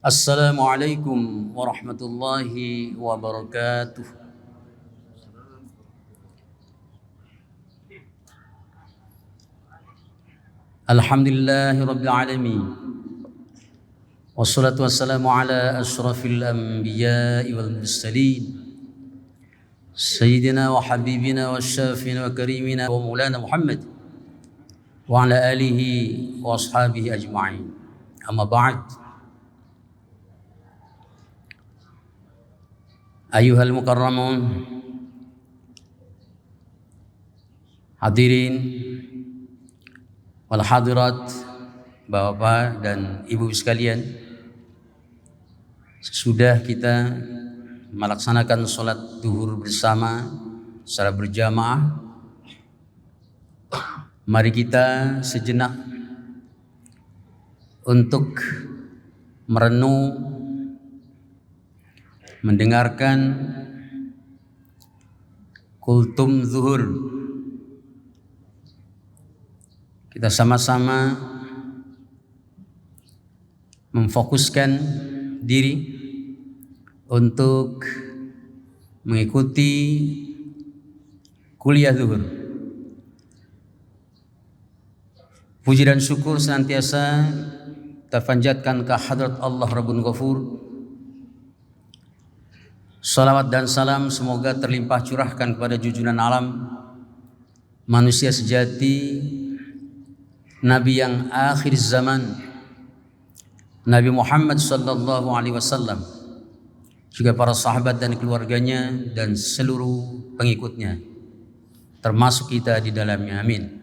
Assalamualaikum warahmatullahi wabarakatuh. Alhamdulillahi rabbil alamin. Wassalatu wassalamu ala asyrafil anbiya'i wal mursalin. Sayyidina wa habibina wa syafina wa karimina wa maulana Muhammad wa ala alihi wa ashabihi ajma'in. Amma ba'd. Ayuhal mukarramun, hadirin wal hadirat, bapak dan ibu sekalian, sesudah kita melaksanakan sholat duhur bersama secara berjamaah, mari kita sejenak untuk merenung, mendengarkan kultum zuhur. Kita sama-sama memfokuskan diri untuk mengikuti kuliah zuhur. Puji dan syukur senantiasa kita panjatkan ke hadrat Allah Rabbun Ghafur. Salawat dan salam semoga terlimpah curahkan kepada junjungan alam, manusia sejati, Nabi yang akhir zaman, Nabi Muhammad sallallahu alaihi wasallam, juga para sahabat dan keluarganya dan seluruh pengikutnya, termasuk kita di dalamnya. Amin.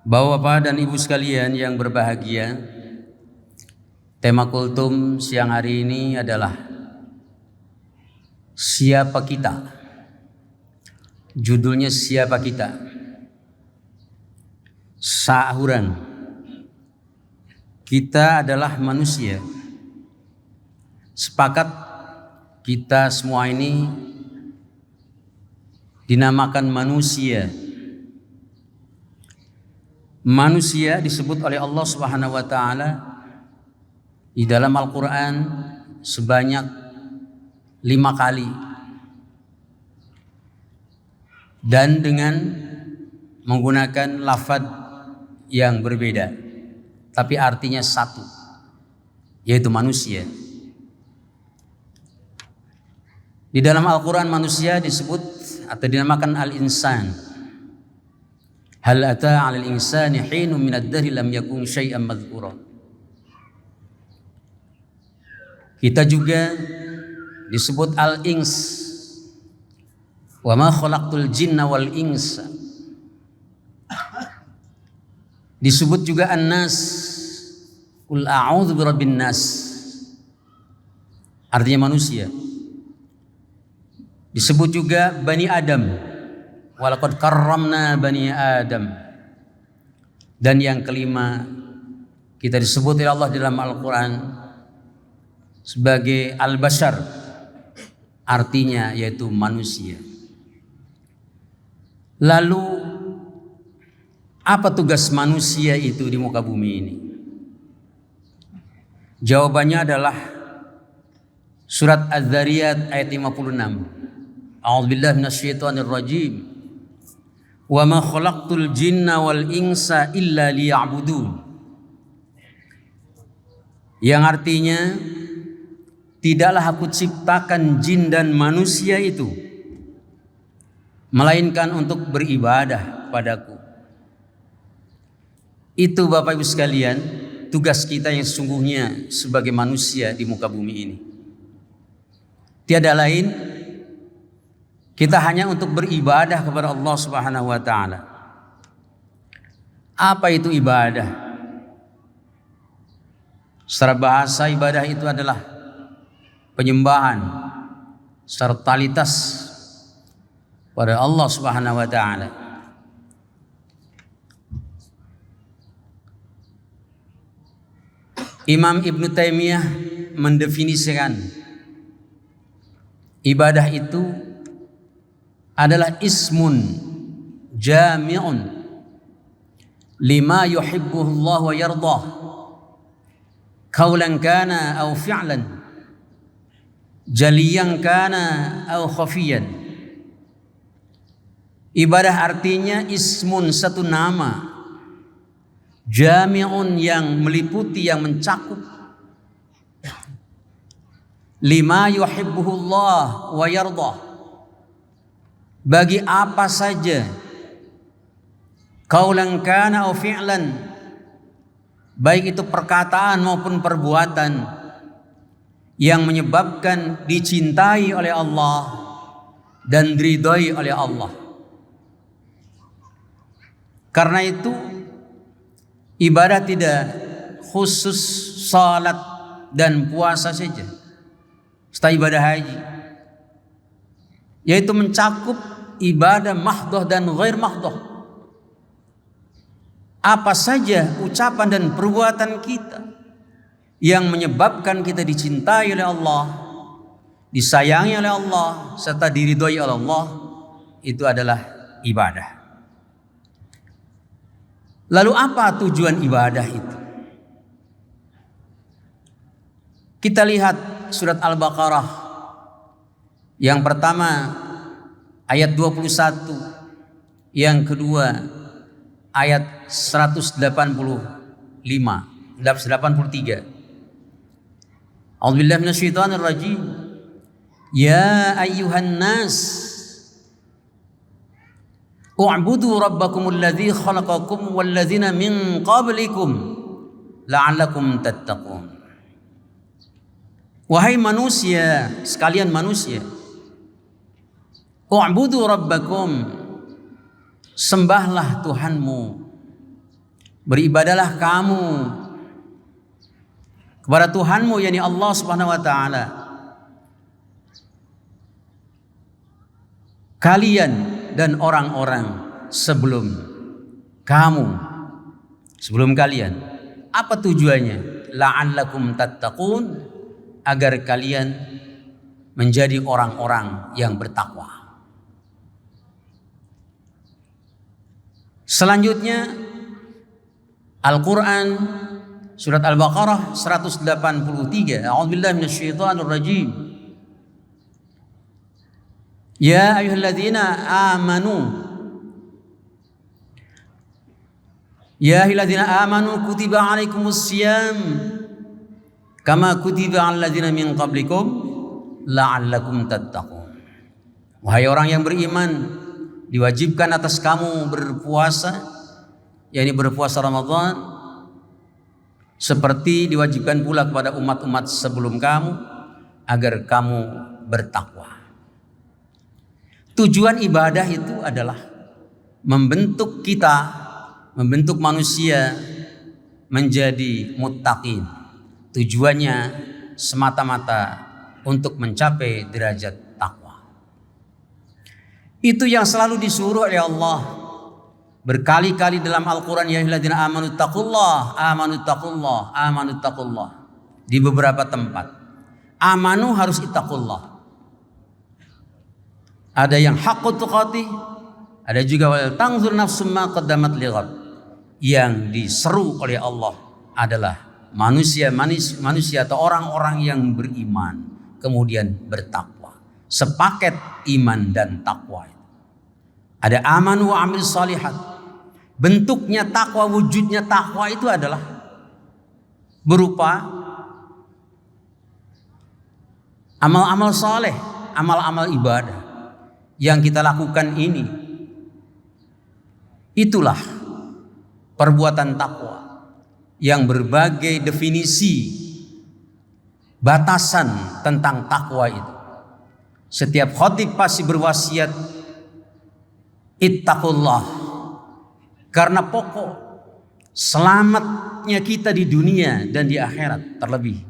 Bapak dan ibu sekalian yang berbahagia, tema kultum siang hari ini adalah siapa kita. Judulnya siapa kita. Sahuran. Kita adalah manusia. Sepakat kita semua ini dinamakan manusia. Manusia disebut oleh Allah Subhanahu wa taala di dalam Al-Quran sebanyak 5 kali, dan dengan menggunakan lafaz yang berbeda, tapi artinya satu, yaitu manusia. Di dalam Al-Quran manusia disebut atau dinamakan al-insan. Hal ata 'alal insani hinun minad dahri lam yakun syai'an madhkura. Kita juga disebut al-ins. Wa ma khalaqtul jinna wal insa. Disebut juga an-nas. Qul a'udzu birabbin nas. Artinya manusia. Disebut juga bani Adam. Wa laqad karramna bani Adam. Dan yang kelima, kita disebut oleh Allah dalam Al-Quran sebagai al-bashar, artinya yaitu manusia. Lalu apa tugas manusia itu di muka bumi ini? Jawabannya adalah surat Az-Zariyat ayat 56. A'udzubillahi minasyaitonir rajim. Wa ma khalaqtul jinna wal insa illa liya'budun. Yang artinya, tidaklah aku ciptakan jin dan manusia itu melainkan untuk beribadah padaku. Itu Bapak Ibu sekalian, tugas kita yang sesungguhnya sebagai manusia di muka bumi ini. Tiada lain, kita hanya untuk beribadah kepada Allah Subhanahu wa taala. Apa itu ibadah? Secara bahasa, ibadah itu adalah penyembahan secara totalitas pada Allah Subhanahu wa taala. Imam Ibn Taimiyah mendefinisikan ibadah itu adalah ismun jami'un lima yuhibbuhu Allah wa yardah qaulan kana au fi'lan, jaliyan kana au khafiyan. Ibadah artinya ismun, satu nama, jami'un yang meliputi, yang mencakup, lima yuhibbuhullah wa yardah, bagi apa saja, qaulan kana au fi'lan, baik itu perkataan maupun perbuatan, yang menyebabkan dicintai oleh Allah dan diridhai oleh Allah. Karena itu ibadah tidak khusus salat dan puasa saja, serta ibadah haji, yaitu mencakup ibadah mahdoh dan ghair mahdoh. Apa saja ucapan dan perbuatan kita yang menyebabkan kita dicintai oleh Allah, disayangi oleh Allah, serta diridhai oleh Allah, itu adalah ibadah. Lalu apa tujuan ibadah itu? Kita lihat surat Al-Baqarah yang pertama ayat 21, yang kedua ayat 183. A'udzubillahi minasyaitonir rajim. Ya ayyuhan nas u'budu rabbakumul ladzi khalaqakum wal ladzina min qablikum la'allakum tattaqun. Wahai manusia, sekalian manusia, u'budu rabbakum, sembahlah Tuhanmu, beribadalah kamu kepada Tuhanmu, yakni Allah Subhanahu wa taala. Kalian dan orang-orang sebelum kamu, sebelum kalian. Apa tujuannya? La'allakum tattaqun, agar kalian menjadi orang-orang yang bertakwa. Selanjutnya Al-Quran surat Al-Baqarah 183. A'udzubillahi minasyaitonir rajim. Ya ayyuhalladzina amanu, ya ayyuhalladzina amanu kutiba alaikumus syiyam kama kutiba 'alal ladzina min qablikum la'allakum tattaqun. Wahai orang yang beriman, diwajibkan atas kamu berpuasa, yakni berpuasa Ramadan, seperti diwajibkan pula kepada umat-umat sebelum kamu, agar kamu bertakwa. Tujuan ibadah itu adalah membentuk kita, membentuk manusia menjadi muttaqin. Tujuannya semata-mata untuk mencapai derajat takwa. Itu yang selalu disuruh oleh Allah berkali-kali dalam Al-Quran. Ya ayyuhalladzina amanu taqullah, amanu taqullah, amanu taqullah. Di beberapa tempat amanu harus ittaqullah. Ada yang haqqut tuqatih, ada juga wal tanzur nafsum ma qaddamat lighad. Yang diseru oleh Allah adalah manusia atau orang-orang yang beriman kemudian bertakwa. Sepaket iman dan takwa. Ada amanu wa amil salihat. Bentuknya takwa, wujudnya takwa itu adalah berupa amal-amal saleh, amal-amal ibadah yang kita lakukan ini. Itulah perbuatan takwa yang berbagai definisi, batasan tentang takwa itu. Setiap khatib pasti berwasiat ittaqullah, karena pokok selamatnya kita di dunia dan di akhirat terlebih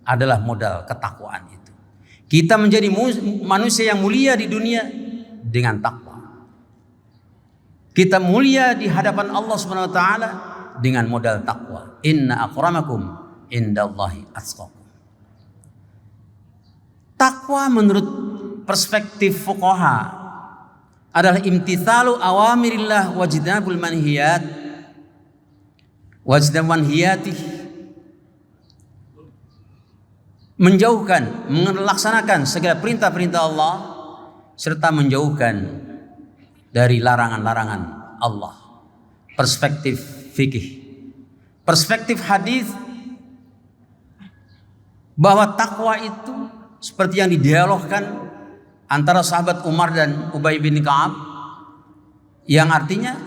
adalah modal ketakwaan itu. Kita menjadi manusia yang mulia di dunia dengan takwa. Kita mulia di hadapan Allah Subhanahu wa taala dengan modal takwa. Inna akramakum indallahi atqakum. Takwa menurut perspektif fuqaha adalah imtithalu awamirillah wajtinabul manhiyat, wajtinabul manhiyatih, menjauhkan, melaksanakan segala perintah-perintah Allah serta menjauhkan dari larangan-larangan Allah. Perspektif fikih, perspektif hadis bahwa takwa itu seperti yang didialogkan antara sahabat Umar dan Ubay bin Ka'ab, yang artinya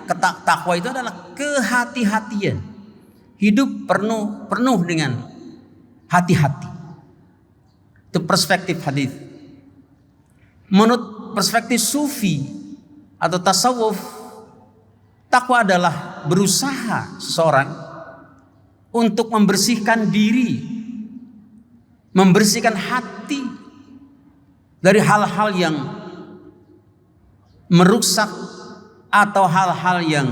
takwa itu adalah kehati-hatian, hidup penuh dengan hati-hati. Itu perspektif hadis. Menurut perspektif sufi atau tasawuf, takwa adalah berusaha seseorang untuk membersihkan diri, membersihkan hati dari hal-hal yang merusak atau hal-hal yang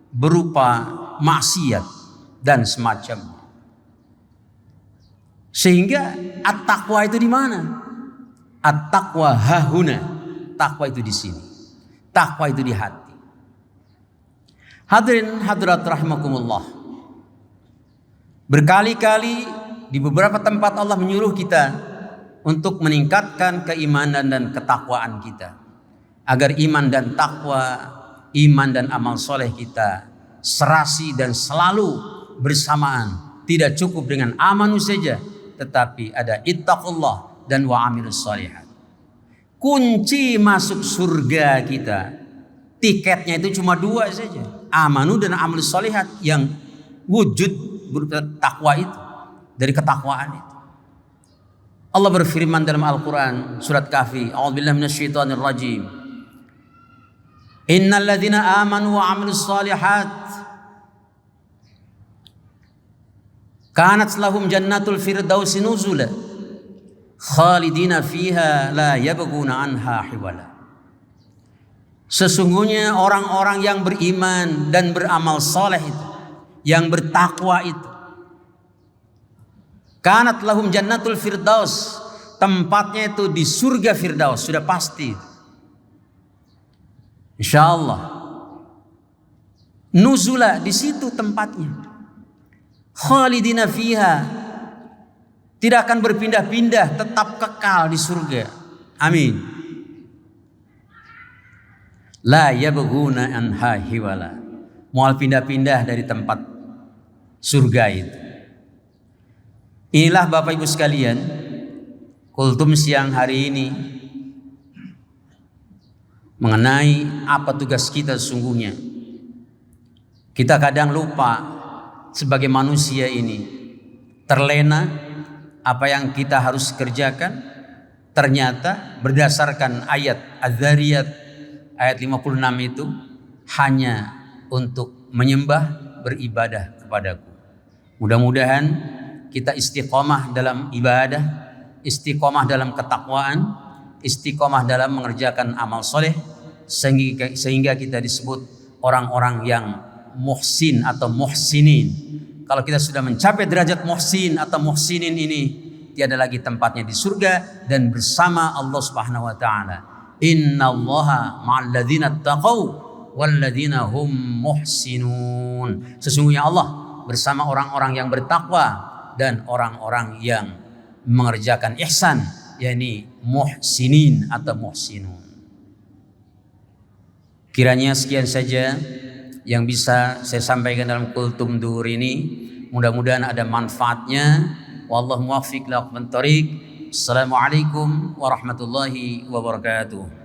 berupa maksiat dan semacamnya. Sehingga at-taqwa itu di mana? At-taqwa hahuna. Takwa itu di sini. Takwa itu di hati. Hadirin hadirat rahimakumullah. Berkali-kali di beberapa tempat Allah menyuruh kita untuk meningkatkan keimanan dan ketakwaan kita, agar iman dan takwa, iman dan amal soleh kita serasi dan selalu bersamaan. Tidak cukup dengan amanu saja, tetapi ada ittaqullah dan wa amilus shalihat. Kunci masuk surga kita, tiketnya itu cuma dua saja, amanu dan amalus shalihat, yang wujud berupa takwa itu, dari ketakwaan itu. Allah berfirman dalam Al-Quran surat Kahfi, a'udzubillahi minasyaitonir rajim, innal ladzina amanu wa amilus shalihat kanat lahum jannatul firdausi nuzula khalidina fiha la yabghuna anha hiwala. Sesungguhnya orang-orang yang beriman dan beramal saleh itu, yang bertakwa itu, kanat lahum jannatul firdaus, tempatnya itu di surga firdaus, sudah pasti. Insyaallah. Nuzula, di situ tempatnya. Khalidina fiha, tidak akan berpindah-pindah, tetap kekal di surga. Amin. La yabghuna anha hiwala, mual pindah-pindah dari tempat surga itu. Inilah Bapak Ibu sekalian, kultum siang hari ini mengenai apa tugas kita sesungguhnya. Kita kadang lupa sebagai manusia ini, terlena apa yang kita harus kerjakan. Ternyata berdasarkan ayat Az-Zariyat ayat 56 itu, hanya untuk menyembah, beribadah kepadaku. Mudah-mudahan kita istiqomah dalam ibadah, istiqomah dalam ketakwaan, istiqomah dalam mengerjakan amal soleh, sehingga kita disebut orang-orang yang muhsin atau muhsinin. Kalau kita sudah mencapai derajat muhsin atau muhsinin ini, tiada lagi tempatnya di surga dan bersama Allah Subhanahu wa taala. Innallaha ma'al ladzina taqaw wal ladzina hum muhsinun. Sesungguhnya Allah bersama orang-orang yang bertakwa dan orang-orang yang mengerjakan ihsan, yakni muhsinin atau muhsinun. Kiranya sekian saja yang bisa saya sampaikan dalam kultum duhur ini. Mudah-mudahan ada manfaatnya. Wallahu muwaffiq ila aqwamit thoriq. Assalamualaikum warahmatullahi wabarakatuh.